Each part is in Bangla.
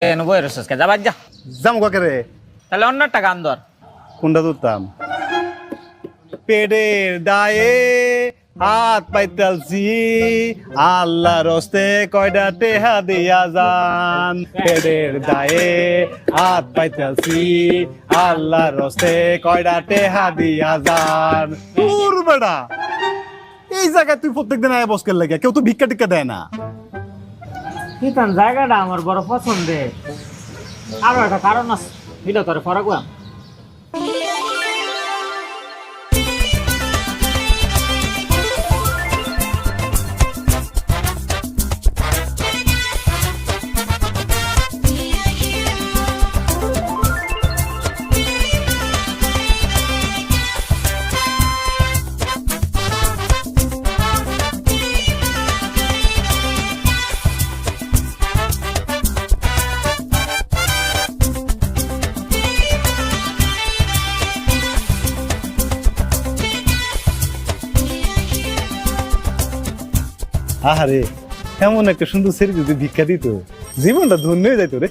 বই রসস কে যাবার যা যাম কাকে রে তাহলে অন্য একটা গান ধর। কোনটা ধরতাম? পেটের দায়ে হাত পাইতালছি আল্লাহ রস্তে কয়টা টেহা দিয়া যান। পেটের দায়ে হাত পাইতালছি আল্লাহ রস্তে কয়টা টেহা দিয়া যান। তোর বেটা এই জায়গায় তুই প্রত্যেকদিন আয় বসকের লাগে, কেউ তো ভিক্ষা টিক্ষা দেয় না। কিতান জায়গাটা আমার বড় পছন্দের, আরো একটা কারণ আছে, ভিডিও করে ফরাক আহারে, এমন একটা সুন্দর ছেলে যদি ভিক্ষা দিত জীবনটা ধন্য হয়ে যাইতো রে।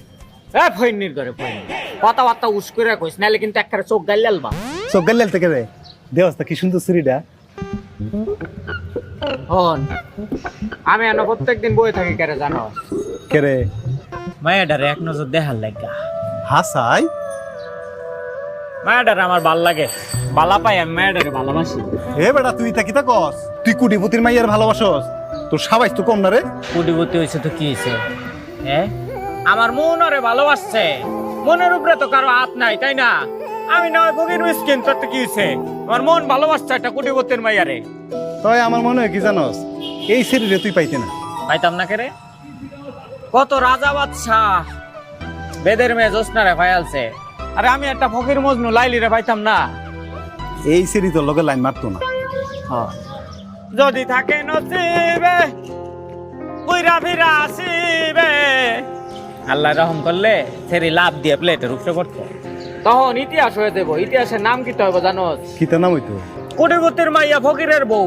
ফইনির ধরে ফইনি কথাবার্তা উস করে কইস, নাহলে কিন্তু একটা চোখ গাইলাল বা চোখ গাল্লাল থেকে রে দেওয়াস্তা কি সুন্দর ছেলেটা। হন আমি এনে প্রত্যেকদিন বই থাকি কেরে জানো কে রে? মায়াডারে এক নজর দেখার লাগা। হাসাই মায়াডারে আমার ভাল লাগে, বালা পাই আমি মায়াডারে ভালোবাসি। এ বেটা তুই তা কিতা কস? তুই কোটিপতির মাইয়ার ভালোবাসস? তোর সাবাইস তো কম না রে। কোটিপতি হয়েছে তো কি হয়েছে? হ্যাঁ আমার মন ওরে ভালোবাসছে, মনের উপরে তো কারো হাত নাই তাই না? আমি নয় ভগির মিসকিন, তোর তো কি হয়েছে? আমার মন ভালোবাসছে একটা কোটিপতির মাইয়ারে। তাই আমার মনে হয় কি জানস, এই ছেলেরে তুই পাইতে না। পাইতাম না কে রে? কত রাজা বাদশাহ বেদের মেয়ে জোসনারে ভাইয়ালছে, আরে আমি একটা ফকির মজনু লাইলি রে পাইতাম না। এই ছেলে তোর লগে লাইন মারতো না। যদি থাকে নসিবে উইরা ফিরা আসিবে, আল্লাহ রহম করলে সেরি লাভ দিয়ে প্লেটের উপরে পড়তো, তখন ইতিহাস হয়ে দেবো। ইতিহাসের নাম কি হবে জানোস? কিতা নাম হইতো? কোটিপতির মাইয়া ফকিরের বউ।